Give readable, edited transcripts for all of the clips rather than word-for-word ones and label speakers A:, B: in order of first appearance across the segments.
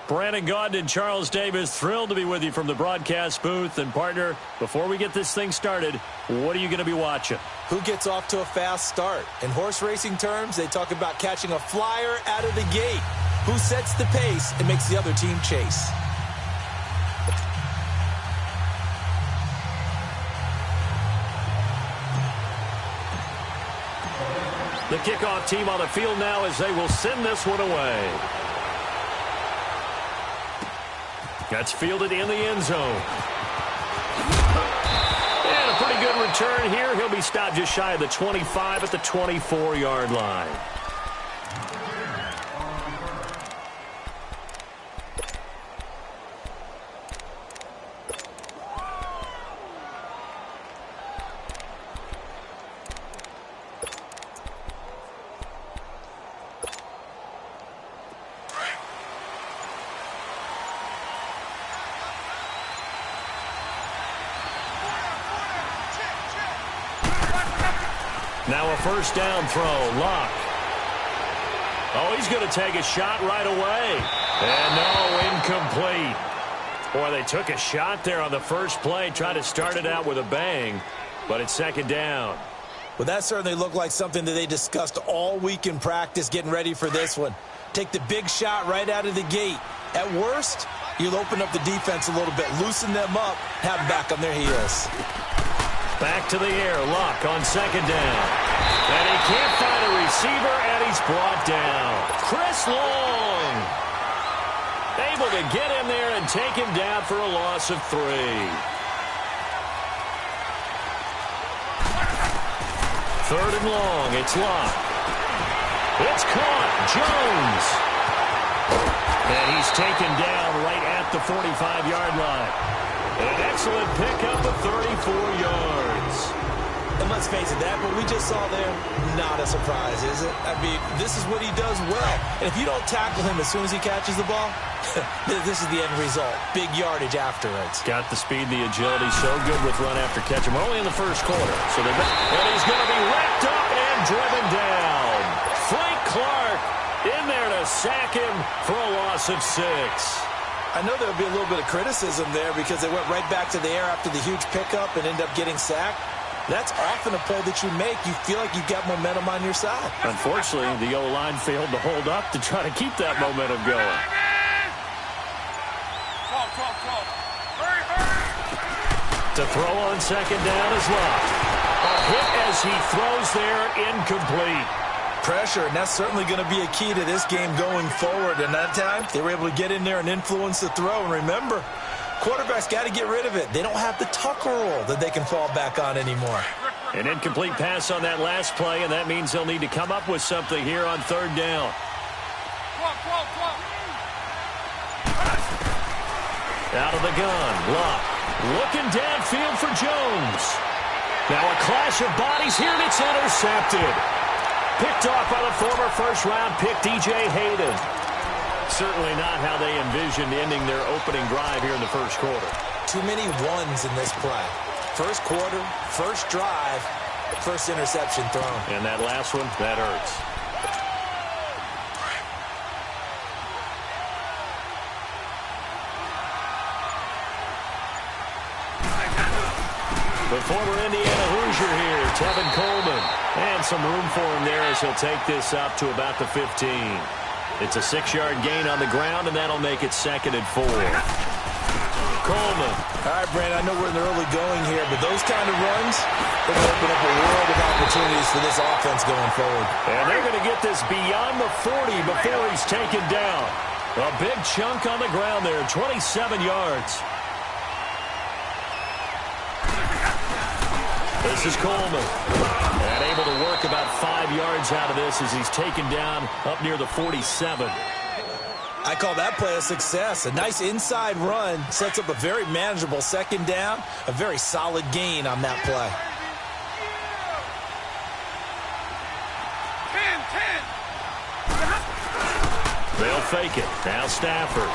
A: Brandon Gaudin and Charles Davis, thrilled to be with you from the broadcast booth. And, partner, before we get this thing started, what are you going to be watching?
B: Who gets off to a fast start? In horse racing terms, they talk about catching a flyer out of the gate. Who sets the pace and makes the other team chase?
A: The kickoff team on the field now as they will send this one away. That's fielded in the end zone. And a pretty good return here. He'll be stopped just shy of the 25 at the 24-yard line. Now a first down throw. Luck. Oh, he's going to take a shot right away. And no, incomplete. Boy, they took a shot there on the first play. Tried to start it out with a bang, but it's second down.
B: Well, that certainly looked like something that they discussed all week in practice getting ready for this one. Take the big shot right out of the gate. At worst, you'll open up the defense a little bit, loosen them up, have them back on their heels.
A: Back to the air. Luck on second down. And he can't find a receiver, and he's brought down. Chris Long able to get him there and take him down for a loss of 3. Third and long. It's Luck. It's caught. Jones. And he's taken down right at the 45-yard line. An excellent pickup of 34 yards.
B: And let's face it, that what we just saw there, not a surprise, is it? I mean, this is what he does well. And if you don't tackle him as soon as he catches the ball, this is the end result. Big yardage afterwards.
A: Got the speed, the agility, so good with run after catch. We're only in the first quarter. So they're back. And he's going to be wrapped up and driven down. Frank Clark in there to sack him for a loss of 6.
B: I know there'll be a little bit of criticism there because they went right back to the air after the huge pickup and end up getting sacked. That's often a play that you make. You feel like you've got momentum on your side.
A: Unfortunately, the O-line failed to hold up to try to keep that momentum going. To throw on second down is Luck. A hit as he throws there, incomplete.
B: Pressure, and that's certainly going to be a key to this game going forward. And that time, they were able to get in there and influence the throw. And remember, quarterbacks got to get rid of it. They don't have the Tucker rule that they can fall back on anymore.
A: An incomplete pass on that last play, and that means they'll need to come up with something here on third down. Out of the gun, Luck. Looking downfield for Jones. Now a clash of bodies here, and it's intercepted. Picked off by the former first-round pick, DJ Hayden. Certainly not how they envisioned ending their opening drive here in the first quarter.
B: Too many ones in this play. First quarter, first drive, first interception thrown.
A: And that last one, that hurts. The former Indiana Hoosier here, Tevin Coleman. And some room for him there as he'll take this up to about the 15. It's a 6-yard gain on the ground, and that'll make it second and 4. Coleman.
B: All right, Brandon, I know we're in the early going here, but those kind of runs are going to open up a world of opportunities for this offense going forward.
A: And they're going to get this beyond the 40 before he's taken down. A big chunk on the ground there, 27 yards. This is Coleman. And able to work about 5 yards out of this as he's taken down up near the 47.
B: I call that play a success. A nice inside run sets up a very manageable second down. A very solid gain on that play.
A: 10. They'll fake it. Now Stafford.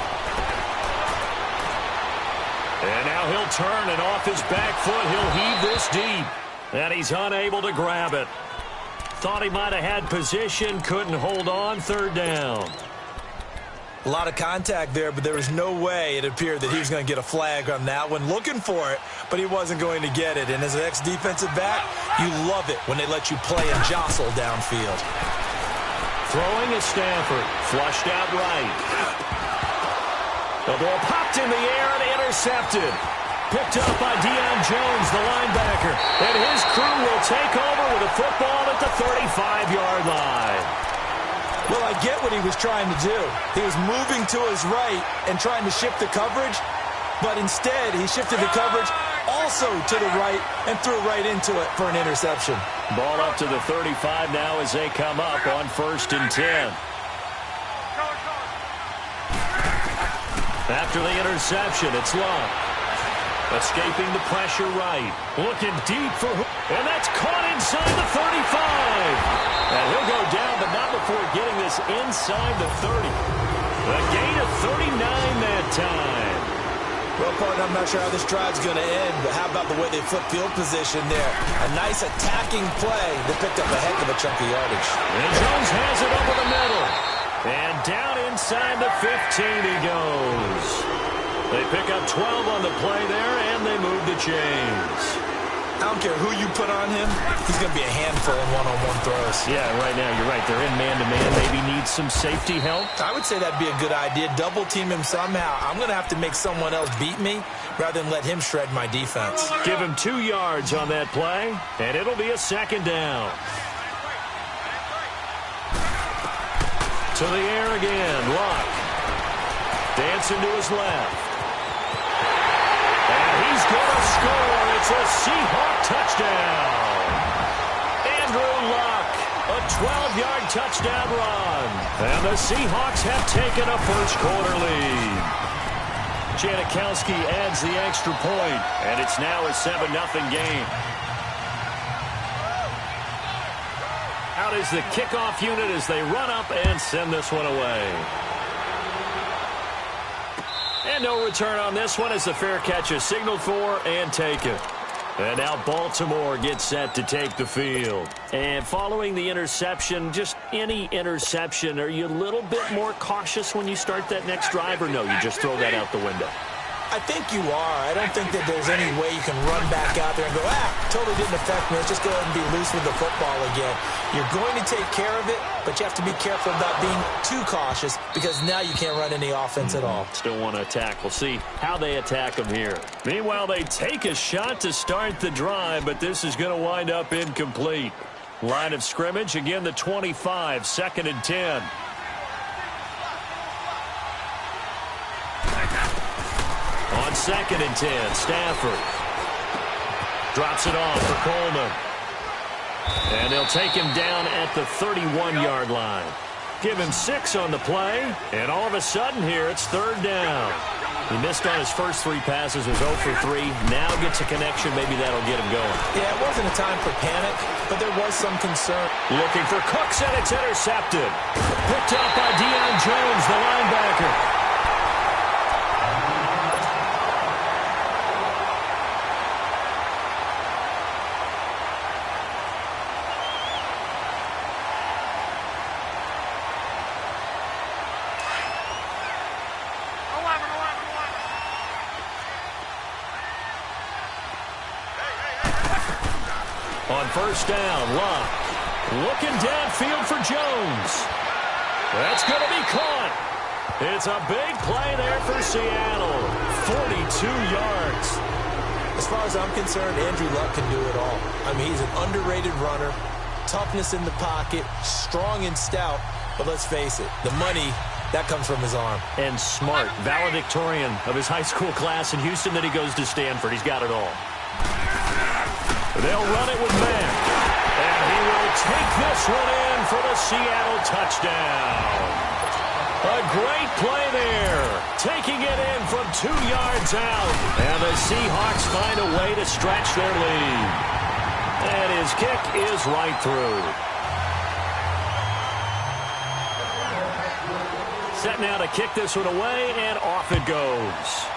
A: And now he'll turn, and off his back foot, he'll heave this deep. And he's unable to grab it. Thought he might have had position, couldn't hold on, third down.
B: A lot of contact there, but there was no way it appeared that he was going to get a flag on that one. Looking for it, but he wasn't going to get it. And as an ex-defensive back, you love it when they let you play and jostle downfield.
A: Throwing is Stanford. Flushed out right. The ball popped in the air and intercepted. Picked up by Deion Jones, the linebacker. And his crew will take over with a football at the 35-yard line.
B: Well, I get what he was trying to do. He was moving to his right and trying to shift the coverage, but instead he shifted the coverage also to the right and threw right into it for an interception.
A: Ball up to the 35 now as they come up on 1st and 10. After the interception, it's Luck. Escaping the pressure right. Looking deep for... And that's caught inside the 35. And he'll go down, but not before getting this inside the 30. A gain of 39 that time.
B: Well, partner, I'm not sure how this drive's going to end, but how about the way they flip field position there? A nice attacking play that picked up a heck of a chunk of yardage.
A: And Jones has it over the middle. And down inside the 15 he goes. They pick up 12 on the play there, and they move the chains.
B: I don't care who you put on him. He's going to be a handful in one-on-one throws.
A: Yeah, right now you're right. They're in man-to-man. Maybe need some safety help.
B: I would say that'd be a good idea. Double team him somehow. I'm going to have to make someone else beat me rather than let him shred my defense.
A: Give him 2 yards on that play, and it'll be a 2nd down. To the air again. Luck. Dancing to his left. And he's going to score. It's a Seahawk touchdown. Andrew Luck, a 12-yard touchdown run. And the Seahawks have taken a first-quarter lead. Janikowski adds the extra point, and it's now a 7-0 game. Out is the kickoff unit as they run up and send this one away. And no return on this one as the fair catch is signaled for and taken. And now Baltimore gets set to take the field. And following the interception, just any interception, are you a little bit more cautious when you start that next drive, or no, you just throw that out the window?
B: I think you are. I don't think that there's any way you can run back out there and go, totally didn't affect me. Let's just go ahead and be loose with the football again. You're going to take care of it, but you have to be careful about being too cautious because now you can't run any offense at all.
A: Still want to attack. We'll see how they attack them here. Meanwhile, they take a shot to start the drive, but this is going to wind up incomplete. Line of scrimmage, again the 25, 2nd and 10. On 2nd and 10, Stafford drops it off for Coleman. And they'll take him down at the 31-yard line. Give him 6 on the play, and all of a sudden here it's 3rd down. He missed on his first 3 passes, was 0 for 3. Now gets a connection, maybe that'll get him going.
B: Yeah, it wasn't a time for panic, but there was some concern.
A: Looking for Cooks, and it's intercepted. Picked up by Deion Jones, the linebacker. On 1st down, Luck looking downfield for Jones. That's going to be caught. It's a big play there for Seattle. 42 yards.
B: As far as I'm concerned, Andrew Luck can do it all. I mean, he's an underrated runner, toughness in the pocket, strong and stout. But let's face it, the money, that comes from his arm.
A: And smart, valedictorian of his high school class in Houston. Then he goes to Stanford. He's got it all. They'll run it with Mack. And he will take this one in for the Seattle touchdown. A great play there. Taking it in from 2 yards out. And the Seahawks find a way to stretch their lead. And his kick is right through. Set now to kick this one away, and off it goes.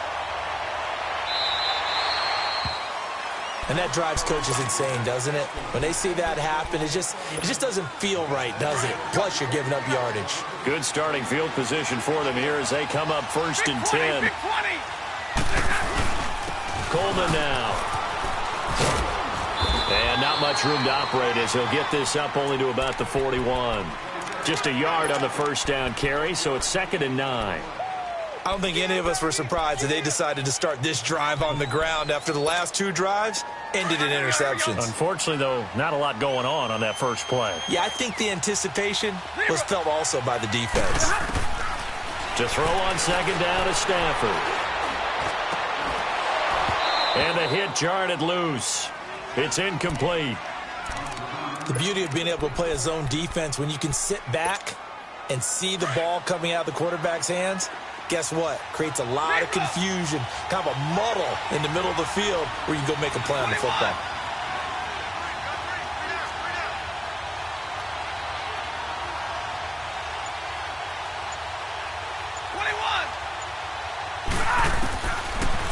B: And that drives coaches insane, doesn't it? When they see that happen, it just doesn't feel right, does it? Plus, you're giving up yardage.
A: Good starting field position for them here as they come up first and 10. Coleman now. And not much room to operate as he'll get this up only to about the 41. Just a yard on the first down carry, so it's 2nd and 9.
B: I don't think any of us were surprised that they decided to start this drive on the ground after the last 2 drives ended in interceptions.
A: Unfortunately, though, not a lot going on that first play.
B: Yeah, I think the anticipation was felt also by the defense.
A: To throw on 2nd down to Stafford. And the hit jarred it loose. It's incomplete.
B: The beauty of being able to play a zone defense when you can sit back and see the ball coming out of the quarterback's hands, guess what? Creates a lot of confusion, kind of a muddle in the middle of the field where you can go make a play on the football.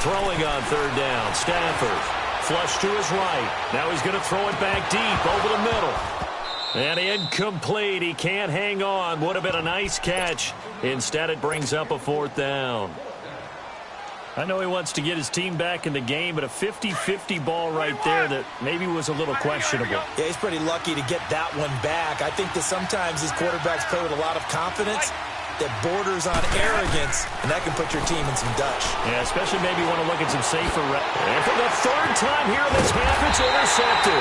A: Throwing on 3rd down, Stafford. Flush to his right. Now he's going to throw it back deep over the middle. And incomplete. He can't hang on. Would have been a nice catch. Instead, it brings up a 4th down. I know he wants to get his team back in the game, but a 50-50 ball right there that maybe was a little questionable.
B: Yeah, he's pretty lucky to get that one back. I think that sometimes these quarterbacks play with a lot of confidence that borders on arrogance, and that can put your team in some Dutch.
A: Yeah, especially maybe want to look at some safer and for the 3rd time here this half, it's intercepted.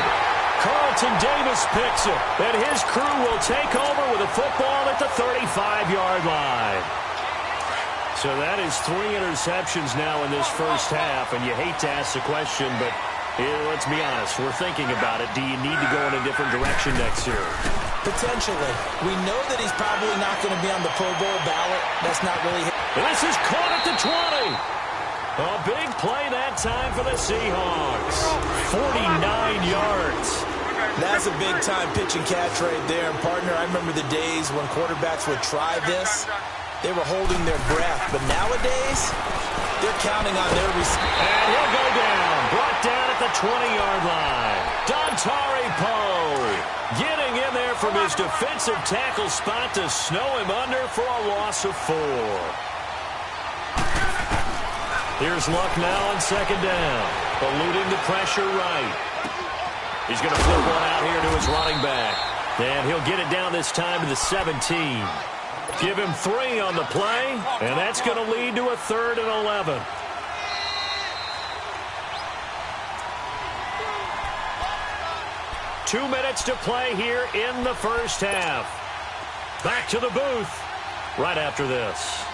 A: Carlton Davis picks it, and his crew will take over with a football at the 35-yard line. So that is 3 interceptions now in this first half, and you hate to ask the question, but let's be honest, we're thinking about it. Do you need to go in a different direction next year?
B: Potentially. We know that he's probably not going to be on the Pro Bowl ballot. That's not really his.
A: And this is caught at the 20. A big play that time for the Seahawks. 49 yards.
B: That's a big-time pitch and catch right there. And, partner, I remember the days when quarterbacks would try this. They were holding their breath. But nowadays, they're counting on their receiver.
A: And he'll go down. Brought down at the 20-yard line. Dontari Poe getting in there from his defensive tackle spot to snow him under for a loss of 4. Here's Luck now on 2nd down. Eluding the pressure right. He's going to flip one out here to his running back. And he'll get it down this time to the 17. Give him 3 on the play, and that's going to lead to a 3rd and 11. Two minutes to play here in the first half. Back to the booth right after this.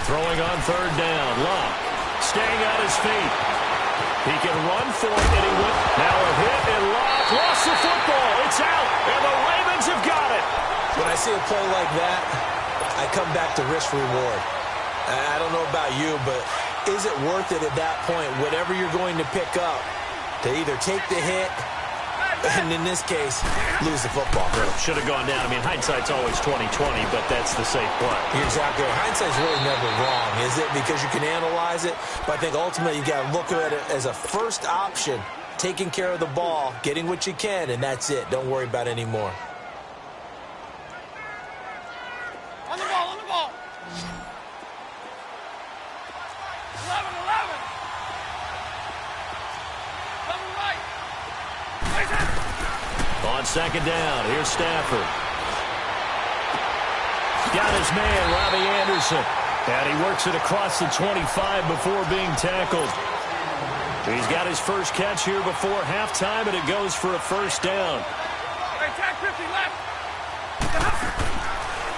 A: Throwing on 3rd down. Luck staying on his feet. He can run for it, and he went. Now a hit, and Luck lost the football. It's out, and the Ravens have got it.
B: When I see a play like that, I come back to risk reward. I don't know about you, but is it worth it at that point, whatever you're going to pick up, to either take the hit and, in this case, lose the football?
A: Should have gone down. I mean, hindsight's always 20/20, but that's the safe play.
B: You're exactly right. Hindsight's really never wrong, is it? Because you can analyze it, but I think ultimately you got to look at it as a first option, taking care of the ball, getting what you can, and that's it. Don't worry about it anymore.
C: On the ball, on the ball. 11. Cover right.
A: On 2nd down, here's Stafford. Got his man, Robbie Anderson. And he works it across the 25 before being tackled. He's got his first catch here before halftime, and it goes for a 1st down.
C: Hey, tag 50 left.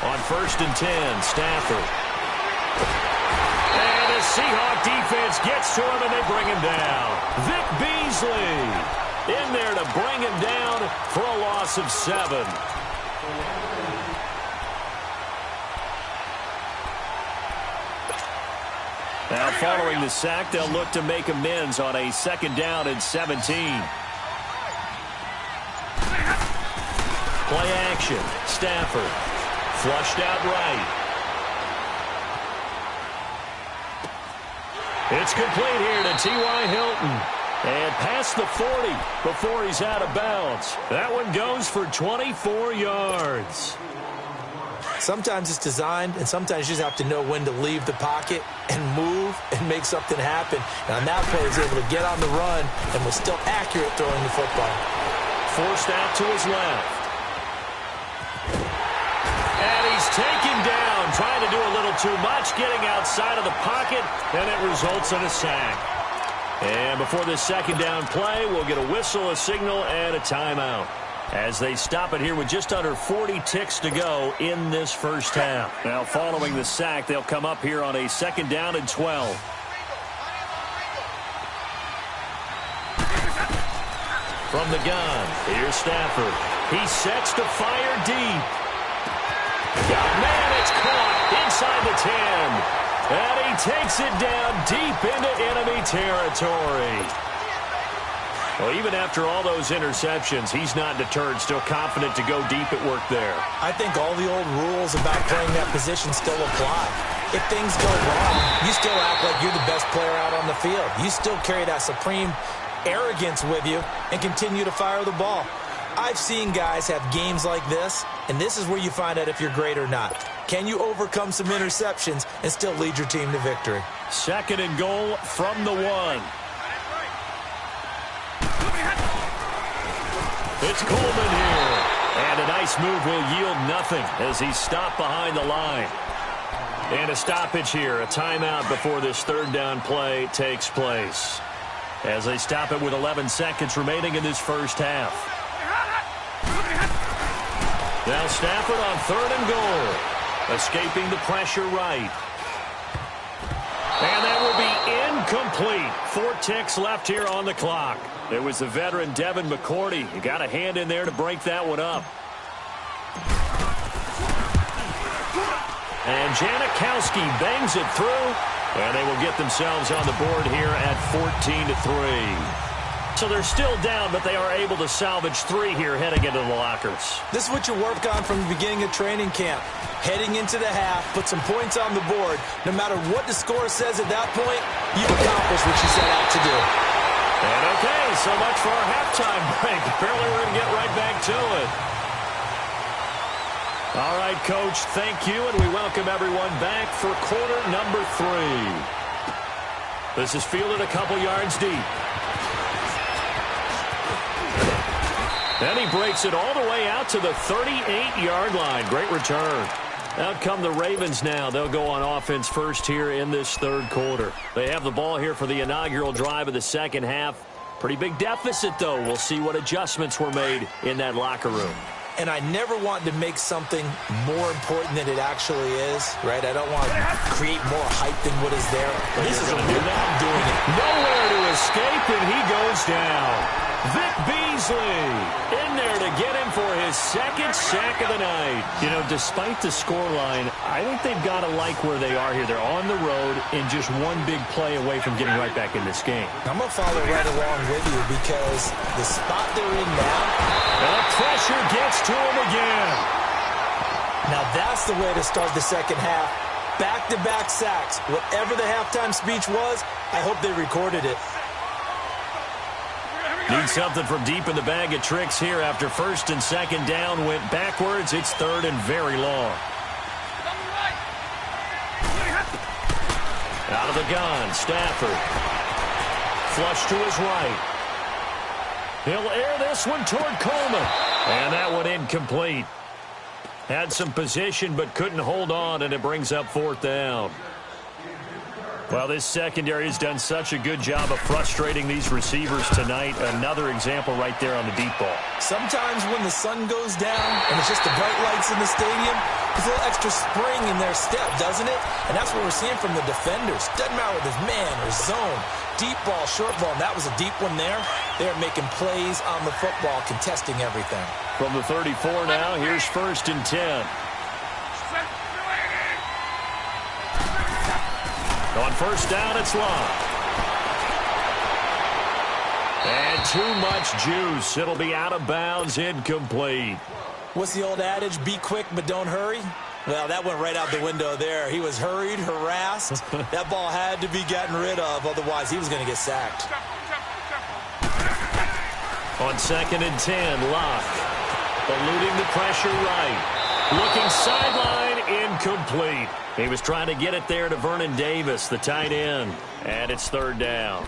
A: On 1st and 10, Stafford. And the Seahawk defense gets to him, and they bring him down. Vic Beasley in there to bring him down for a loss of 7. Now, following the sack, they'll look to make amends on a 2nd down and 17. Play action. Stafford. Flushed out right. It's complete here to T.Y. Hilton. And past the 40 before he's out of bounds. That one goes for 24 yards.
B: Sometimes it's designed, and sometimes you just have to know when to leave the pocket and move and make something happen. And on that play, he was able to get on the run and was still accurate throwing the football.
A: Forced out to his left. And he's taken down, trying to do a little too much, getting outside of the pocket, and it results in a sack. And before this second down play, we'll get a whistle, a signal, and a timeout, as they stop it here with just under 40 ticks to go in this first half. Now, following the sack, they'll come up here on a second down and 12. From the gun, here's Stafford. He sets to fire deep. Got a man, it's caught inside the 10. And he takes it down deep into enemy territory. Well, even after all those interceptions, he's not deterred, still confident to go deep at work there.
B: I think all the old rules about playing that position still apply. If things go wrong, you still act like you're the best player out on the field. You still carry that supreme arrogance with you and continue to fire the ball. I've seen guys have games like this, and this is where you find out if you're great or not. Can you overcome some interceptions and still lead your team to victory?
A: Second and goal from the 1. It's Coleman here. And a nice move will yield nothing as he's stopped behind the line. And a stoppage here, a timeout before this third down play takes place, as they stop it with 11 seconds remaining in this first half. Now Stafford on third and goal, escaping the pressure right. And that will be incomplete. 4 ticks left here on the clock. It was the veteran Devin McCourty. He got a hand in there to break that one up. And Janikowski bangs it through, and they will get themselves on the board here at 14-3. So they're still down, but they are able to salvage 3 here heading into the lockers.
B: This is what you work on from the beginning of training camp. Heading into the half, put some points on the board. No matter what the score says at that point, you've accomplished what you set out to do.
A: And okay, so much for our halftime break. Apparently we're going to get right back to it. All right, Coach, thank you, and we welcome everyone back for quarter number 3. This is fielded a couple yards deep. And he breaks it all the way out to the 38-yard line. Great return. Out come the Ravens now. They'll go on offense first here in this third quarter. They have the ball here for the inaugural drive of the second half. Pretty big deficit, though. We'll see what adjustments were made in that locker room.
B: And I never want to make something more important than it actually is, right? I don't want to create more hype than what is there. But this is a do that. I'm doing it.
A: Nowhere to escape, and he goes down. Vic Beasley in there to get him for his second sack of the night. You know, despite the scoreline, I think they've got to like where they are here. They're on the road and just one big play away from getting right back in this game.
B: I'm going to follow right along with you because the spot they're in now,
A: the pressure gets to him again.
B: Now that's the way to start the second half. Back-to-back sacks. Whatever the halftime speech was, I hope they recorded it.
A: Need something from deep in the bag of tricks here after first and second down went backwards. It's third and very long. Out of the gun, Stafford. Flush to his right. He'll air this one toward Coleman. And that one incomplete. Had some position but couldn't hold on, and it brings up fourth down. Well, this secondary has done such a good job of frustrating these receivers tonight. Another example right there on the deep ball.
B: Sometimes when the sun goes down and it's just the bright lights in the stadium, there's a little extra spring in their step, doesn't it? And that's what we're seeing from the defenders. Doesn't matter whether it's man or zone. Deep ball, short ball, and that was a deep one there. They're making plays on the football, contesting everything.
A: From the 34 now, here's first and 10. On first down, it's Long. And too much juice. It'll be out of bounds, incomplete.
B: What's the old adage? Be quick, but don't hurry. Well, that went right out the window there. He was hurried, harassed. That ball had to be gotten rid of, otherwise he was going to get sacked.
A: On 2nd and 10, Locke. Eluding the pressure right. Looking sideline, incomplete. He was trying to get it there to Vernon Davis, the tight end. And it's 3rd down.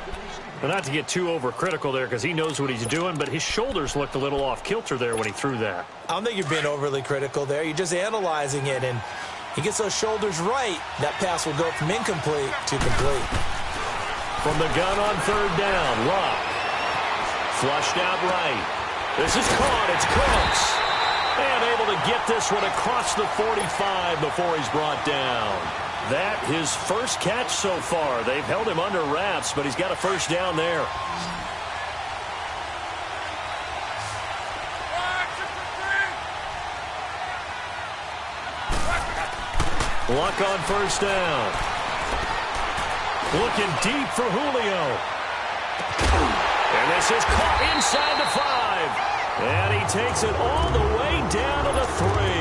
A: Well, not to get too overcritical there because he knows what he's doing, but his shoulders looked a little off kilter there when he threw that.
B: I don't think you're being overly critical there. You're just analyzing it, and he gets those shoulders right. That pass will go from incomplete to complete.
A: From the gun on 3rd down, Locke. Flushed out right. This is caught. It's Cooks. And able to get this one across the 45 before he's brought down. That his first catch so far. They've held him under wraps, but he's got a 1st down there. Luck on 1st down. Looking deep for Julio. And this is caught inside the 5. And he takes it all the way down to the 3.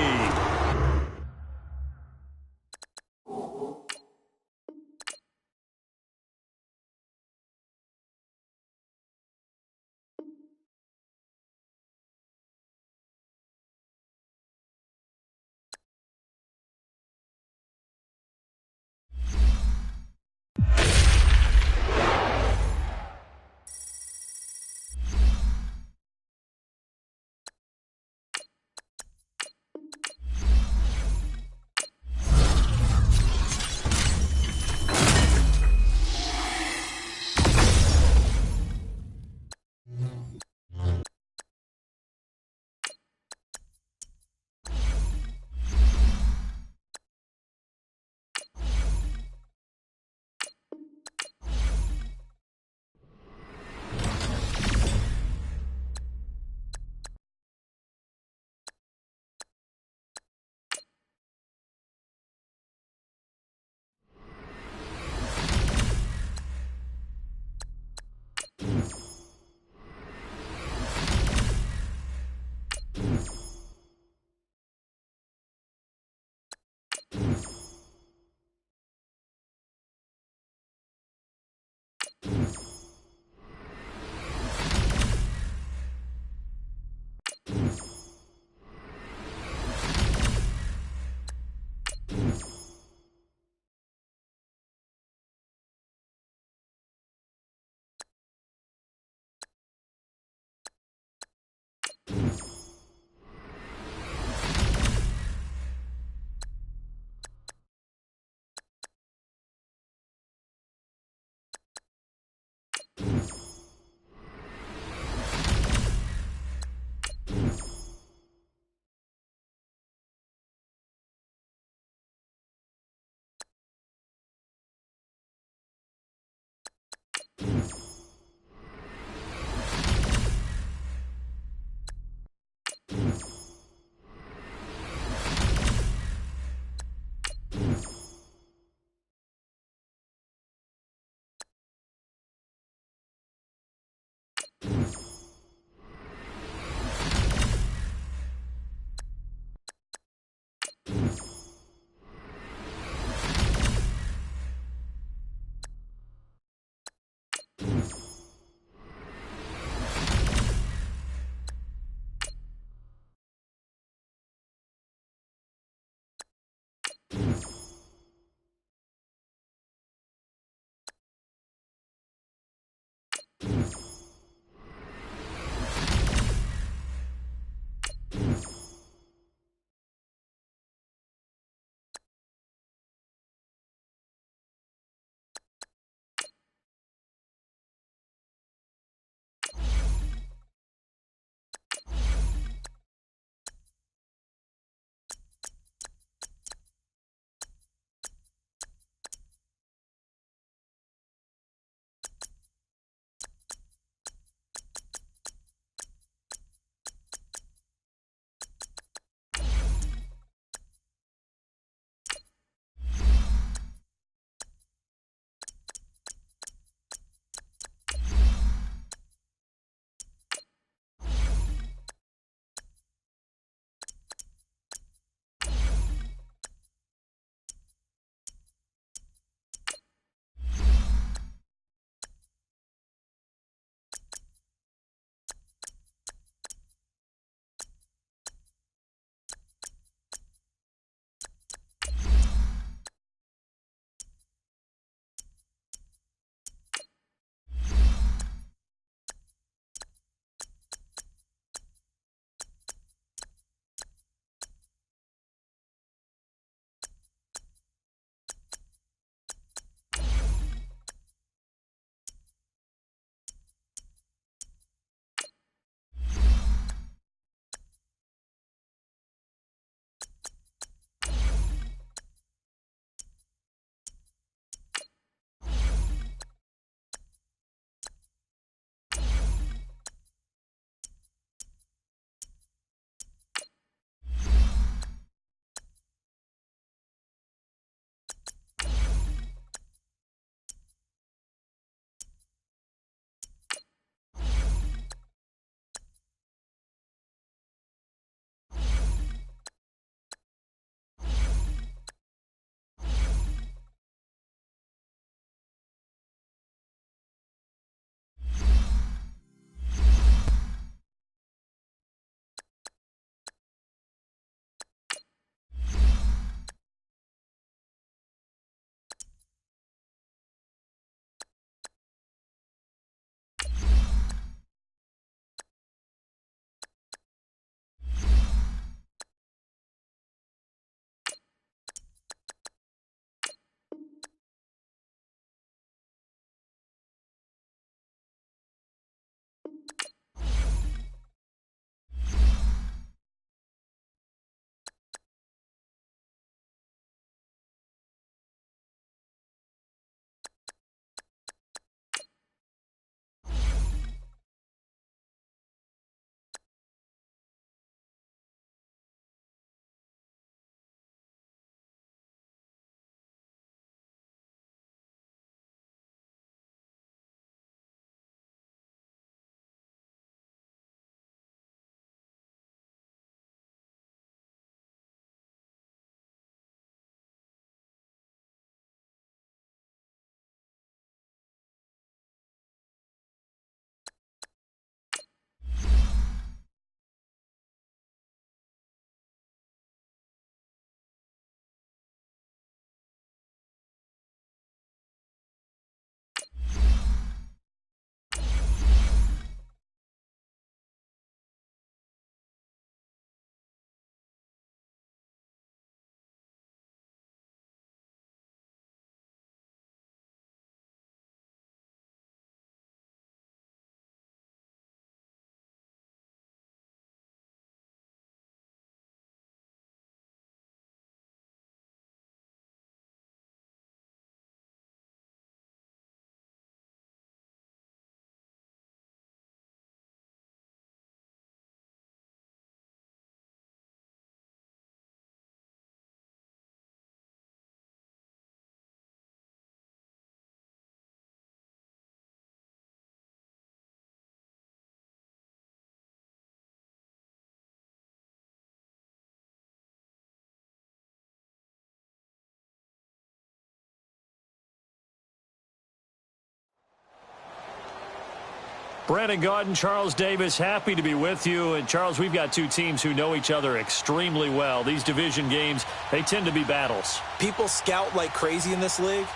A: Brandon Gaudin, Charles Davis, happy to be with you. And, Charles, we've got two teams who know each other extremely well. These division games, they tend to be battles.
B: People scout like crazy in this league,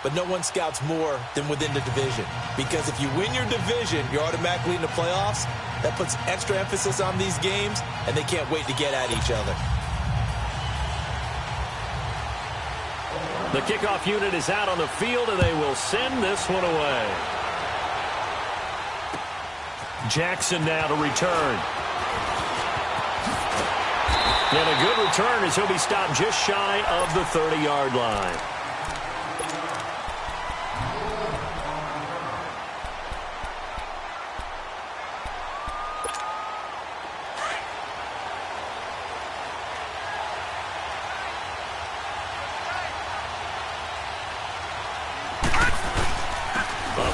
B: but no one scouts more than within the division. Because if you win your division, you're automatically in the playoffs. That puts extra emphasis on these games, and they can't wait to get at each other.
A: The kickoff unit is out on the field, and they will send this one away. Jackson now to return. And a good return as he'll be stopped just shy of the 30-yard line.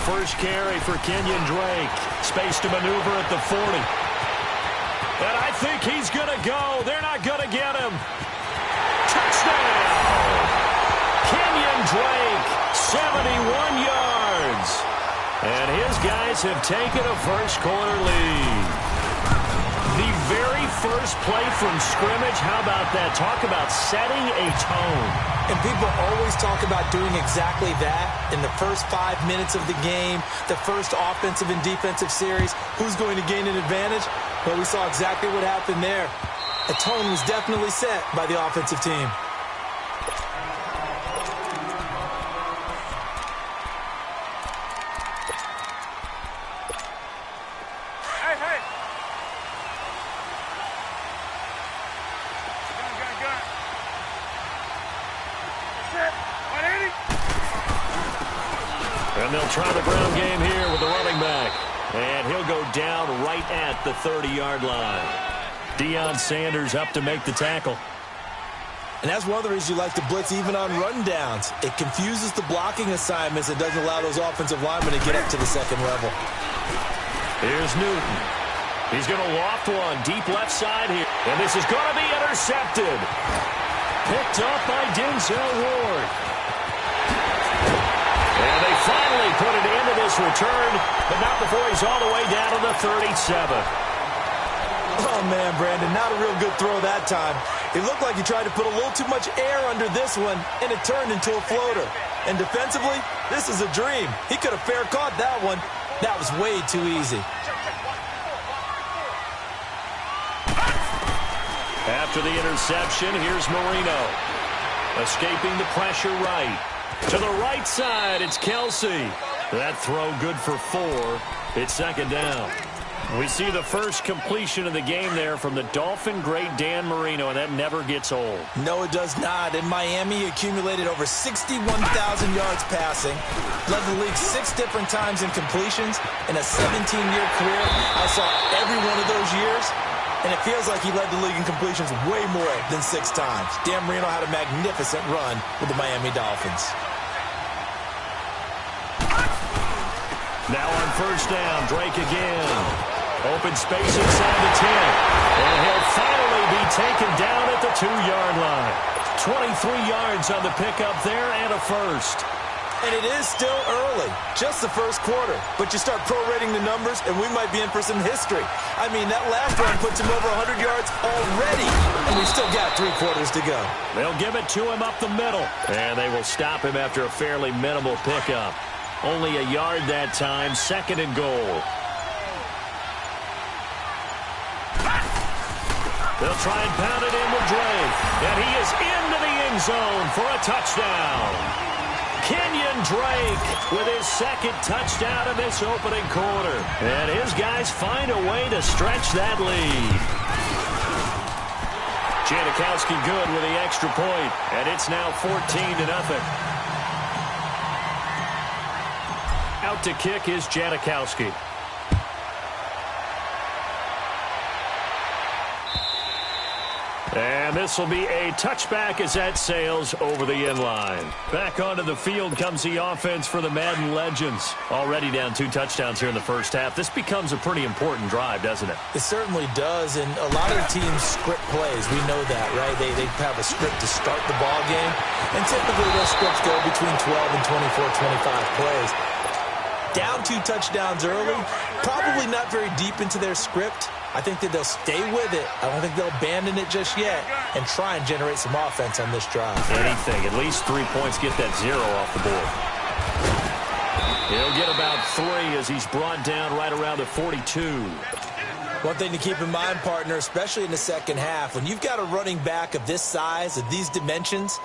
A: First carry for Kenyon Drake. Space to maneuver at the 40. And I think he's going to go. They're not going to get him. Touchdown! Kenyon Drake, 71 yards. And his guys have taken a first-quarter lead. The very first play from scrimmage, how about that? Talk about setting a tone.
B: And people always talk about doing exactly that in the first 5 minutes of the game, the first offensive and defensive series. Who's going to gain an advantage? Well, we saw exactly what happened there. A tone was definitely set by the offensive team.
A: And they'll try the ground game here with the running back. And he'll go down right at the 30-yard line. Deion Sanders up to make the tackle.
B: And that's one of the reasons you like to blitz even on rundowns. It confuses the blocking assignments. It doesn't allow those offensive linemen to get up to the second level.
A: Here's Newton. He's going to loft one deep left side here. And this is going to be intercepted. Picked up by Denzel Ward. And they finally put it into this return, but not before he's all the way down to the 37.
B: Oh, man, Brandon, not a real good throw that time. It looked like he tried to put a little too much air under this one, and it turned into a floater. And defensively, this is a dream. He could have fair caught that one. That was way too easy.
A: After the interception, here's Marino. Escaping the pressure right. To the right side, it's Kelsey. That throw good for 4. It's second down. We see the first completion of the game there from the Dolphin great Dan Marino, and that never gets old.
B: No, it does not. In Miami, he accumulated over 61,000 yards passing, led the league 6 different times in completions. In a 17-year career, I saw every one of those years, and it feels like he led the league in completions way more than 6 times. Dan Marino had a magnificent run with the Miami Dolphins.
A: Now on first down, Drake again. Open space inside the 10. And he'll finally be taken down at the 2-yard line. 23 yards on the pickup there and a first.
B: And it is still early, just the first quarter. But you start prorating the numbers, and we might be in for some history. I mean, that last run puts him over 100 yards already, and we've still got 3 quarters to go.
A: They'll give it to him up the middle. And they will stop him after a fairly minimal pickup. Only a yard that time, second and goal. They'll try and pound it in with Drake. And he is into the end zone for a touchdown. Kenyon Drake with his second touchdown in this opening quarter. And his guys find a way to stretch that lead. Janikowski good with the extra point. And it's now 14-0. Out to kick is Janikowski. And this will be a touchback as that sails over the end line. Back onto the field comes the offense for the Madden Legends. Already down 2 touchdowns here in the first half. This becomes a pretty important drive, doesn't it?
B: It certainly does, and a lot of the teams script plays. We know that, right? They have a script to start the ball game, and typically those scripts go between 12 and 24, 25 plays. Down 2 touchdowns early, probably not very deep into their script. I think that they'll stay with it. I don't think they'll abandon it just yet and try and generate some offense on this drive.
A: Anything, at least 3 points, get that 0 off the board. He'll get about 3 as he's brought down right around the 42.
B: One thing to keep in mind, partner, especially in the second half, when you've got a running back of this size, of these dimensions,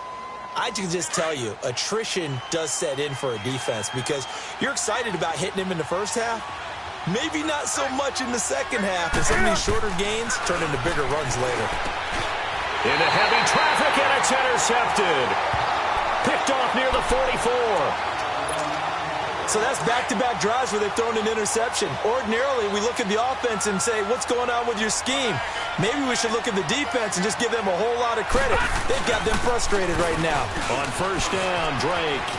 B: I can just tell you, attrition does set in for a defense because you're excited about hitting him in the first half. Maybe not so much in the second half, and some of these shorter gains turn into bigger runs later.
A: Into heavy traffic, and it's intercepted. Picked off near the 44.
B: So that's back-to-back drives where they've thrown an interception. Ordinarily, we look at the offense and say, what's going on with your scheme? Maybe we should look at the defense and just give them a whole lot of credit. They've got them frustrated right now.
A: On first down, Drake.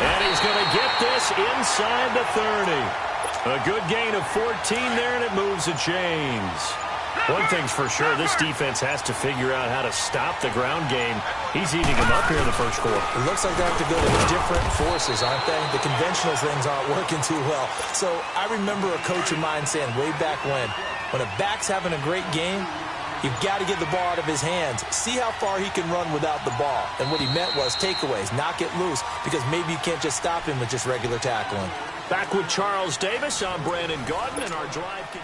A: And he's going to get this inside the 30. A good gain of 14 there, and it moves the chains. One thing's for sure, this defense has to figure out how to stop the ground game. He's eating them up here in the first quarter.
B: It looks like they have to go to different forces, aren't they? The conventional things aren't working too well. So I remember a coach of mine saying way back when a back's having a great game, you've got to get the ball out of his hands. See how far he can run without the ball. And what he meant was takeaways, knock it loose, because maybe you can't just stop him with just regular tackling.
A: Back with Charles Davis, I'm Brandon Gaudin, and our drive can...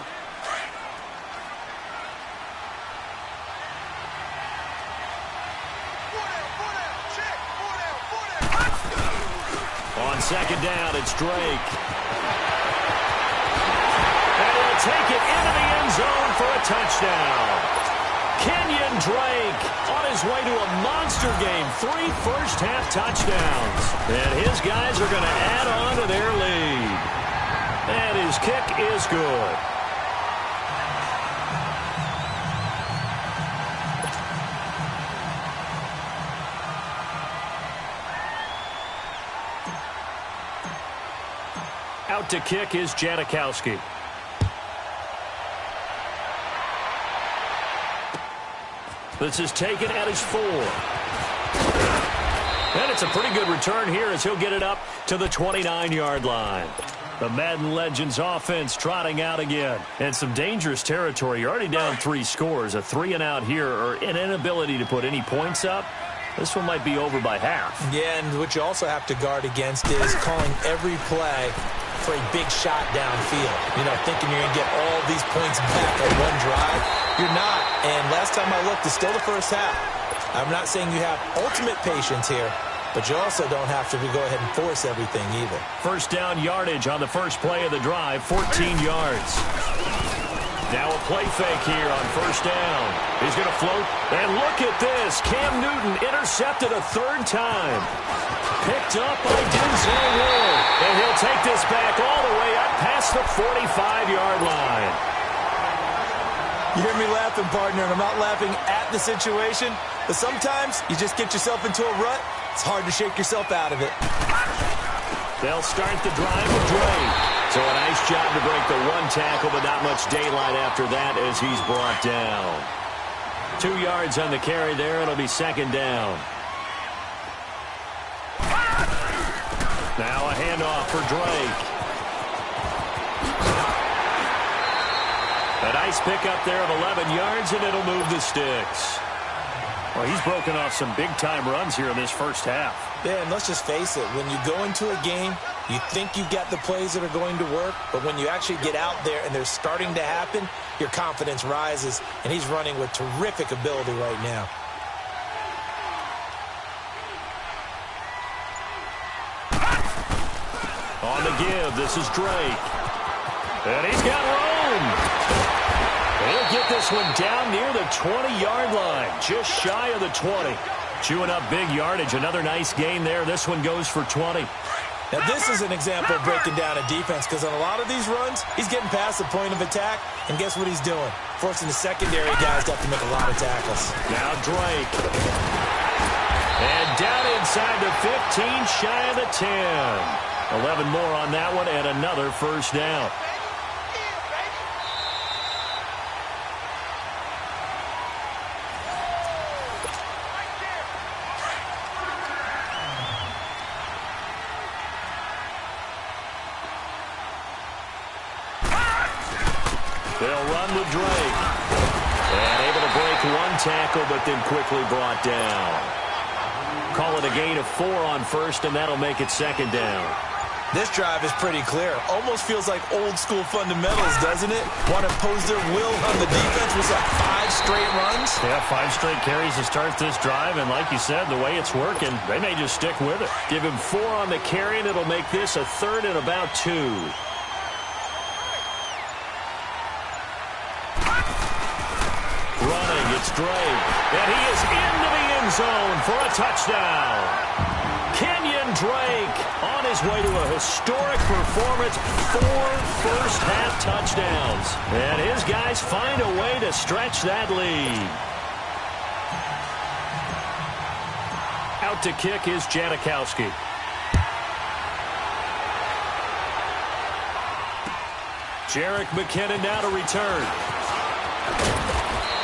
A: On second down, it's Drake. And he'll take it into the end zone for a touchdown. Kenyon Drake on his way to a monster game. 3 first-half touchdowns. And his guys are going to add on to their lead. And his kick is good. Out to kick is Janikowski. This is taken at his 4. And it's a pretty good return here as he'll get it up to the 29-yard line. The Madden Legends offense trotting out again. And some dangerous territory. You're already down 3 scores. A 3-and-out here or an inability to put any points up. This one might be over by half.
B: Yeah, and what you also have to guard against is calling every play for a big shot downfield. You know, thinking you're going to get all these points back on one drive. You're not. And last time I looked, it's still the first half. I'm not saying you have ultimate patience here, but you also don't have to go ahead and force everything either.
A: First down yardage on the first play of the drive, 14 yards. Now a play fake here on first down. He's going to float. And look at this. Cam Newton intercepted a 3rd time. Picked up by Denzel Ward. And he'll take this back all the way up past the 45-yard line.
B: You hear me laughing, partner, and I'm not laughing at the situation, but sometimes you just get yourself into a rut. It's hard to shake yourself out of it.
A: They'll start the drive with Drake. So a nice job to break the 1 tackle, but not much daylight after that as he's brought down. 2 yards on the carry there. It'll be second down. Now a handoff for Drake. A nice pickup there of 11 yards, and it'll move the sticks. Well, he's broken off some big-time runs here in this first half.
B: Yeah, and let's just face it. When you go into a game, you think you've got the plays that are going to work, but when you actually get out there and they're starting to happen, your confidence rises, and he's running with terrific ability right now.
A: On the give, this is Drake. And he's got room. He'll get this one down near the 20-yard line, just shy of the 20. Chewing up big yardage. Another nice gain there. This one goes for 20.
B: Now, this is an example of breaking down a defense because on a lot of these runs, he's getting past the point of attack, and guess what he's doing? Forcing the secondary guys to have to make a lot of tackles.
A: Now Drake. And down inside the 15, shy of the 10. 11 more on that one, and another first down. They'll run with Drake. And able to break one tackle, but then quickly brought down. Call it a gain of 4 on first, and that'll make it second down.
B: This drive is pretty clear. Almost feels like old-school fundamentals, doesn't it? Want to impose their will on the defense. Was that 5 straight runs?
A: Yeah, 5 straight carries to start this drive, and like you said, the way it's working, they may just stick with it. Give him 4 on the carry, and it'll make this a 3rd and about 2. Running, it's Drake, and he is into the end zone for a touchdown. Kenyon Drake on his way to a historic performance, 4 first-half touchdowns. And his guys find a way to stretch that lead. Out to kick is Janikowski. Jerick McKinnon now to return.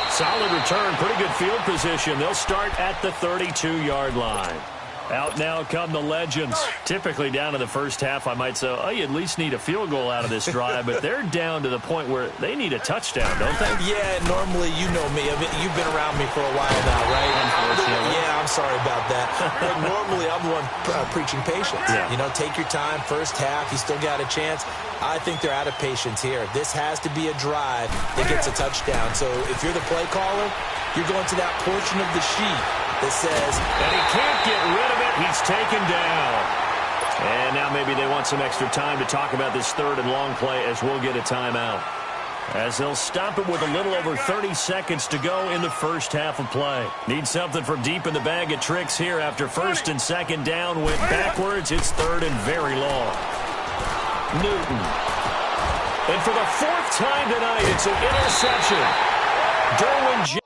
A: Solid return, pretty good field position. They'll start at the 32-yard line. Out now come the legends. Typically down in the first half, I might say, oh, you at least need a field goal out of this drive, but they're down to the point where they need a touchdown, don't they?
B: Yeah, normally, you know me. I mean, you've been around me for a while now, right?
A: Unfortunately.
B: Yeah, I'm sorry about that. But normally, I'm the one preaching patience.
A: Yeah.
B: You know, take your time, first half, you still got a chance. I think they're out of patience here. This has to be a drive that gets a touchdown. So if you're the play caller, you're going to that portion of the sheet that says,
A: and he can't get rid of it. He's taken down. And now maybe they want some extra time to talk about this 3rd and long play as we'll get a timeout. As they'll stop it with a little over 30 seconds to go in the first half of play. Need something from deep in the bag of tricks here after 1st and 2nd down went backwards. It's 3rd and very long. Newton. And for the 4th time tonight, it's an interception. Derwin